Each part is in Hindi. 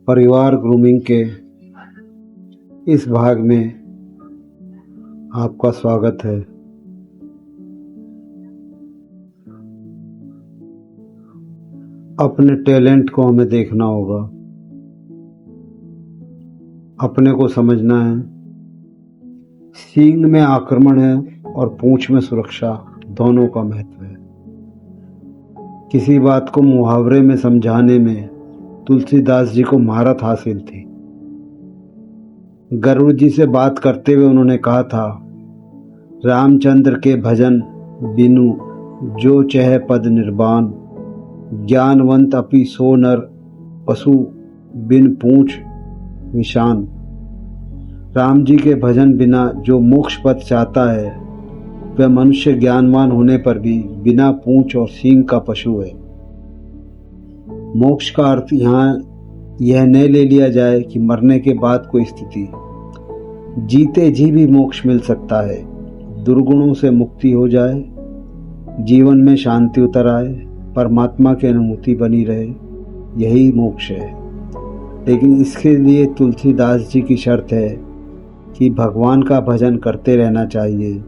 परिवार ग्रूमिंग के इस भाग में आपका स्वागत है। अपने टैलेंट को हमें देखना होगा, अपने को समझना है। सींग में आक्रमण है और पूंछ में सुरक्षा, दोनों का महत्व है। किसी बात को मुहावरे में समझाने में तुलसीदास जी को महारत हासिल थी। गरुड़ जी से बात करते हुए उन्होंने कहा था, रामचंद्र के भजन बिनु जो चह पद निर्वाण, ज्ञानवंत अपि सो नर पशु बिन पूंछ विशान। राम जी के भजन बिना जो मोक्ष पद चाहता है वह मनुष्य ज्ञानवान होने पर भी बिना पूंछ और सींग का पशु है। मोक्ष का अर्थ यहाँ यह न ले लिया जाए कि मरने के बाद कोई स्थिति, जीते जी भी मोक्ष मिल सकता है। दुर्गुणों से मुक्ति हो जाए, जीवन में शांति उतर आए, परमात्मा की अनुभूति बनी रहे, यही मोक्ष है। लेकिन इसके लिए तुलसीदास जी की शर्त है कि भगवान का भजन करते रहना चाहिए।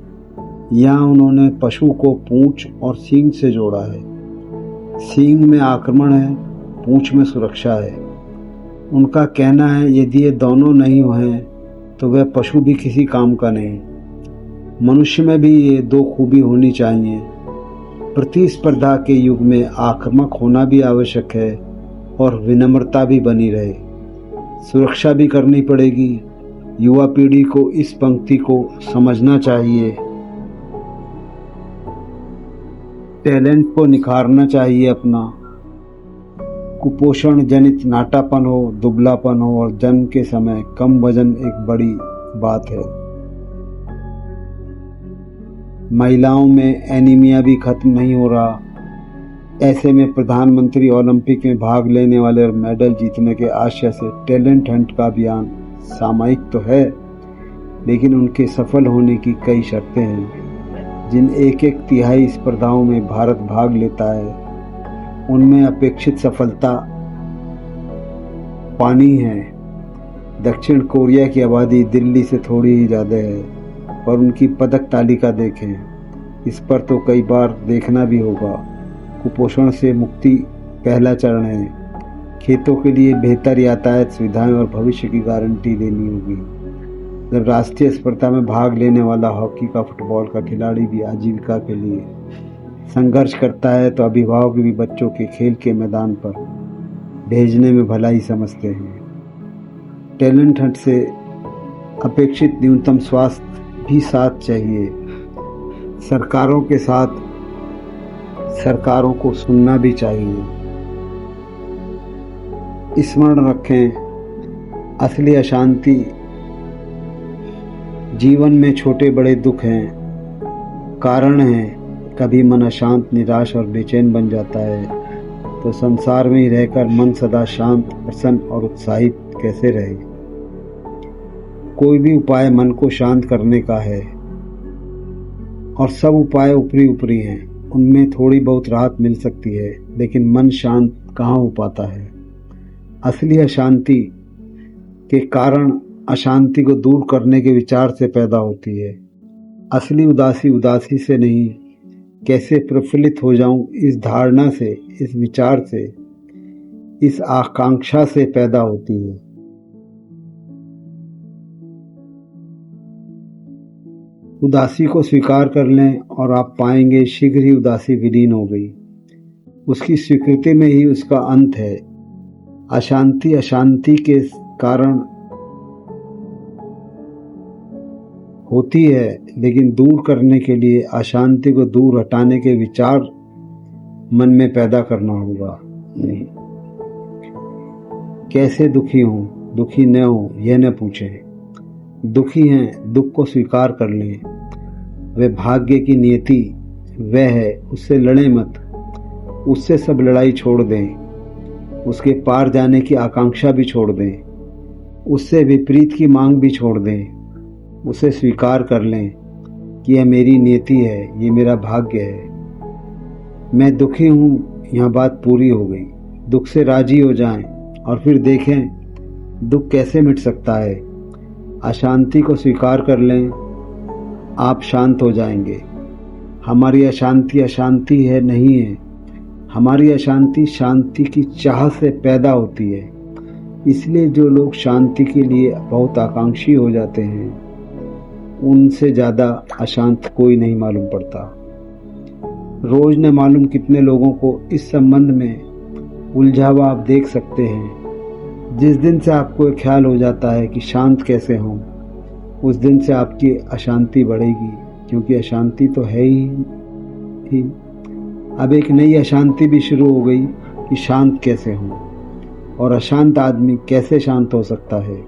यहाँ उन्होंने पशु को पूंछ और सींग से जोड़ा है। सींग में आक्रमण है, पूंछ में सुरक्षा है। उनका कहना है यदि ये दोनों नहीं हैं तो वह पशु भी किसी काम का नहीं। मनुष्य में भी ये दो खूबी होनी चाहिए। प्रतिस्पर्धा के युग में आक्रामक होना भी आवश्यक है और विनम्रता भी बनी रहे। सुरक्षा भी करनी पड़ेगी। युवा पीढ़ी को इस पंक्ति को समझना चाहिए। टैलेंट को निखारना चाहिए अपना। कुपोषण जनित नाटापन हो, दुबलापन हो और जन्म के समय कम वजन एक बड़ी बात है। महिलाओं में एनीमिया भी खत्म नहीं हो रहा। ऐसे में प्रधानमंत्री ओलंपिक में भाग लेने वाले और मेडल जीतने के आशय से टैलेंट हंट का अभियान सामयिक तो है, लेकिन उनके सफल होने की कई शर्तें हैं। जिन एक तिहाई स्पर्धाओं में भारत भाग लेता है उनमें अपेक्षित सफलता पानी है। दक्षिण कोरिया की आबादी दिल्ली से थोड़ी ही ज़्यादा है, पर उनकी पदक तालिका देखें, इस पर तो कई बार देखना भी होगा। कुपोषण से मुक्ति पहला चरण है। खेतों के लिए बेहतर यातायात सुविधाएं और भविष्य की गारंटी देनी होगी। जब राष्ट्रीय स्पर्धा में भाग लेने वाला हॉकी का, फुटबॉल का खिलाड़ी भी आजीविका के लिए संघर्ष करता है तो अभिभावक भी बच्चों के खेल के मैदान पर भेजने में भलाई समझते हैं। टैलेंट हंट से अपेक्षित न्यूनतम स्वास्थ्य भी साथ चाहिए। सरकारों के साथ सरकारों को सुनना भी चाहिए। स्मरण रखें, असली अशांति जीवन में छोटे बड़े दुख हैं, कारण हैं। कभी मन अशांत, निराश और बेचैन बन जाता है तो संसार में ही रहकर मन सदा शांत, प्रसन्न और उत्साहित कैसे रहे। कोई भी उपाय मन को शांत करने का है और सब उपाय ऊपरी ऊपरी हैं। उनमें थोड़ी बहुत राहत मिल सकती है, लेकिन मन शांत कहाँ हो पाता है। असली अशांति के कारण अशांति को दूर करने के विचार से पैदा होती है। असली उदासी उदासी से नहीं, कैसे प्रफुल्लित हो जाऊं, इस धारणा से, इस विचार से, इस आकांक्षा से पैदा होती है। उदासी को स्वीकार कर लें और आप पाएंगे शीघ्र ही उदासी विलीन हो गई। उसकी स्वीकृति में ही उसका अंत है। अशांति अशांति के कारण होती है, लेकिन दूर करने के लिए अशांति को दूर हटाने के विचार मन में पैदा करना होगा। नहीं, कैसे दुखी हूँ, दुखी न हो यह न पूछें। दुखी हैं, दुख को स्वीकार कर लें। वह भाग्य की नियति वह है, उससे लड़ें मत। उससे सब लड़ाई छोड़ दें। उसके पार जाने की आकांक्षा भी छोड़ दें। उससे विपरीत की मांग भी छोड़ दें। उसे स्वीकार कर लें कि यह मेरी नियति है, ये मेरा भाग्य है। मैं दुखी हूँ, यहाँ बात पूरी हो गई। दुख से राजी हो जाएं और फिर देखें दुख कैसे मिट सकता है? अशांति को स्वीकार कर लें, आप शांत हो जाएंगे। हमारी अशांति अशांति है नहीं है, हमारी अशांति शांति की चाह से पैदा होती है। इसलिए जो लोग शांति के लिए बहुत आकांक्षी हो जाते हैं, उनसे ज़्यादा अशांत कोई नहीं मालूम पड़ता। रोज न मालूम कितने लोगों को इस संबंध में उलझा हुआ आप देख सकते हैं। जिस दिन से आपको एक ख्याल हो जाता है कि शांत कैसे हों, उस दिन से आपकी अशांति बढ़ेगी, क्योंकि अशांति तो है ही। अब एक नई अशांति भी शुरू हो गई कि शांत कैसे हों, और अशांत आदमी कैसे शांत हो सकता है।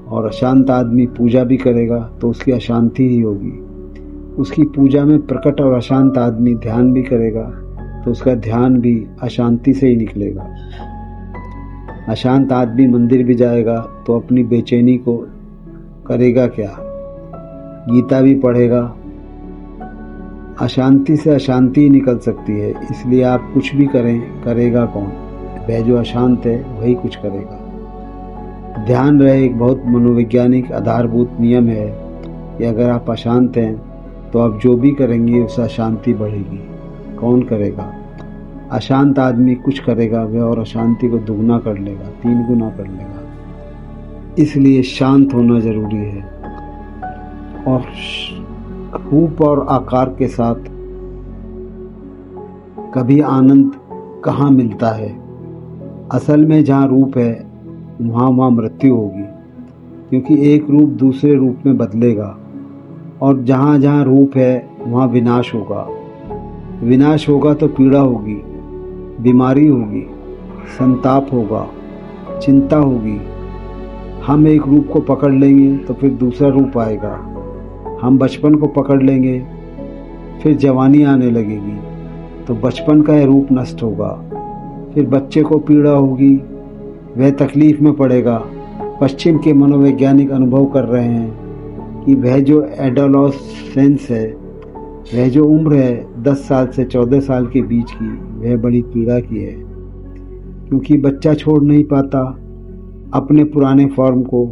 और अशांत आदमी पूजा भी करेगा तो उसकी अशांति ही होगी। उसकी पूजा में प्रकट और अशांत आदमी ध्यान भी करेगा तो उसका ध्यान भी अशांति से ही निकलेगा। अशांत आदमी मंदिर भी जाएगा तो अपनी बेचैनी को करेगा क्या? गीता भी पढ़ेगा। अशांति से अशांति ही निकल सकती है। इसलिए आप कुछ भी करें, करेगा कौन? वह जो अशांत है वही कुछ करेगा। ध्यान रहे, एक बहुत मनोवैज्ञानिक आधारभूत नियम है कि अगर आप अशांत हैं तो आप जो भी करेंगे उससे अशांति बढ़ेगी। कौन करेगा? अशांत आदमी कुछ करेगा वह और अशांति को दुगना कर लेगा, 3 गुना कर लेगा। इसलिए शांत होना जरूरी है। और रूप और आकार के साथ कभी आनंद कहाँ मिलता है? असल में जहाँ रूप है वहाँ मृत्यु होगी, क्योंकि एक रूप दूसरे रूप में बदलेगा। और जहाँ जहाँ रूप है वहाँ विनाश होगा। विनाश होगा तो पीड़ा होगी, बीमारी होगी, संताप होगा, चिंता होगी। हम एक रूप को पकड़ लेंगे तो फिर दूसरा रूप आएगा। हम बचपन को पकड़ लेंगे, फिर जवानी आने लगेगी तो बचपन का यह रूप नष्ट होगा। फिर बच्चे को पीड़ा होगी, वह तकलीफ में पड़ेगा। पश्चिम के मनोवैज्ञानिक अनुभव कर रहे हैं कि वह जो एडोलसेंस है, वह जो उम्र है 10 साल से 14 साल के बीच की, वह बड़ी पीड़ा की है। क्योंकि बच्चा छोड़ नहीं पाता अपने पुराने फॉर्म को,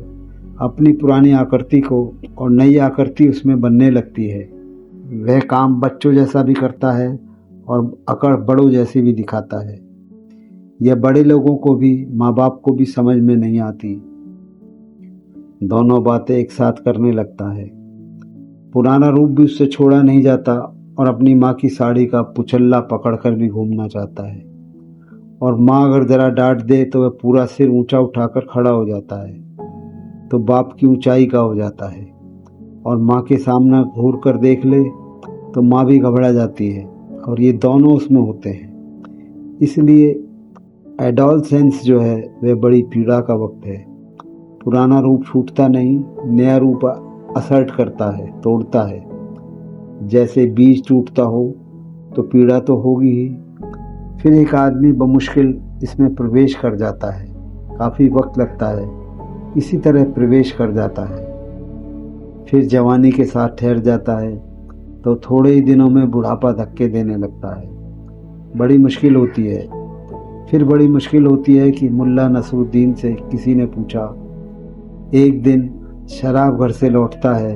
अपनी पुरानी आकृति को, और नई आकृति उसमें बनने लगती है। वह काम बच्चों जैसा भी करता है और अकड़ बड़ों जैसी भी दिखाता है। यह बड़े लोगों को भी, माँ बाप को भी समझ में नहीं आती। दोनों बातें एक साथ करने लगता है। पुराना रूप भी उससे छोड़ा नहीं जाता और अपनी माँ की साड़ी का पुचल्ला पकड़कर भी घूमना चाहता है। और माँ अगर जरा डांट दे तो वह पूरा सिर ऊंचा उठाकर खड़ा हो जाता है, तो बाप की ऊंचाई का हो जाता है। और माँ के सामने घूर कर देख ले तो माँ भी घबरा जाती है, और ये दोनों उसमें होते हैं। इसलिए एडोलसेंस जो है वह बड़ी पीड़ा का वक्त है। पुराना रूप छूटता नहीं, नया रूप असर्ट करता है, तोड़ता है। जैसे बीज टूटता हो तो पीड़ा तो होगी ही। फिर एक आदमी बमुश्किल इसमें प्रवेश कर जाता है, काफ़ी वक्त लगता है, इसी तरह प्रवेश कर जाता है। फिर जवानी के साथ ठहर जाता है तो थोड़े ही दिनों में बुढ़ापा धक्के देने लगता है। बड़ी मुश्किल होती है। फिर बड़ी मुश्किल होती है कि मुल्ला नसरुद्दीन से किसी ने पूछा। एक दिन शराब घर से लौटता है।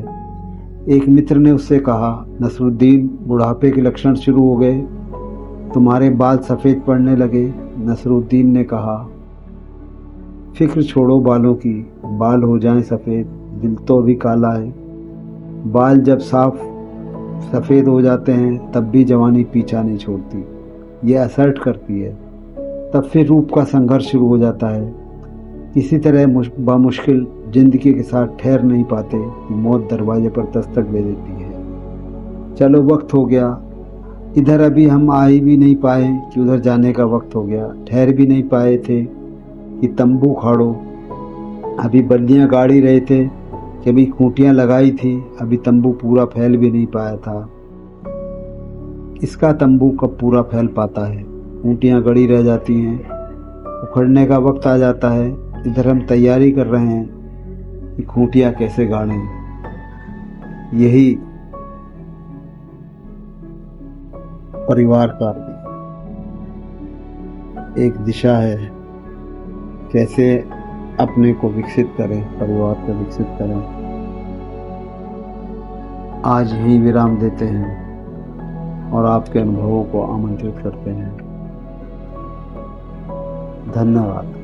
एक मित्र ने उससे कहा, नसरुद्दीन, बुढ़ापे के लक्षण शुरू हो गए, तुम्हारे बाल सफ़ेद पड़ने लगे। नसरुद्दीन ने कहा, फिक्र छोड़ो बालों की, बाल हो जाएं सफ़ेद, दिल तो अभी काला है। बाल जब साफ सफ़ेद हो जाते हैं तब भी जवानी पीछा नहीं छोड़ती, ये असर्ट करती है। तब फिर रूप का संघर्ष शुरू हो जाता है। इसी तरह बामुश्किल जिंदगी के साथ ठहर नहीं पाते कि मौत दरवाजे पर दस्तक दे देती है। चलो वक्त हो गया, इधर अभी हम आ ही भी नहीं पाए कि उधर जाने का वक्त हो गया। ठहर भी नहीं पाए थे कि तंबू खाड़ो, अभी बल्लियाँ गाड़ी रहे थे कि अभी खूंटियाँ लगाई थी, अभी तंबू पूरा फैल भी नहीं पाया था। इसका तंबू कब पूरा फैल पाता है? खूंटियाँ गड़ी रह जाती हैं, उखड़ने का वक्त आ जाता है। इधर हम तैयारी कर रहे हैं कि खूंटियाँ कैसे गाड़ें। यही परिवार का एक दिशा है, कैसे अपने को विकसित करें, परिवार को विकसित करें। आज ही विराम देते हैं और आपके अनुभवों को आमंत्रित करते हैं। धन्यवाद।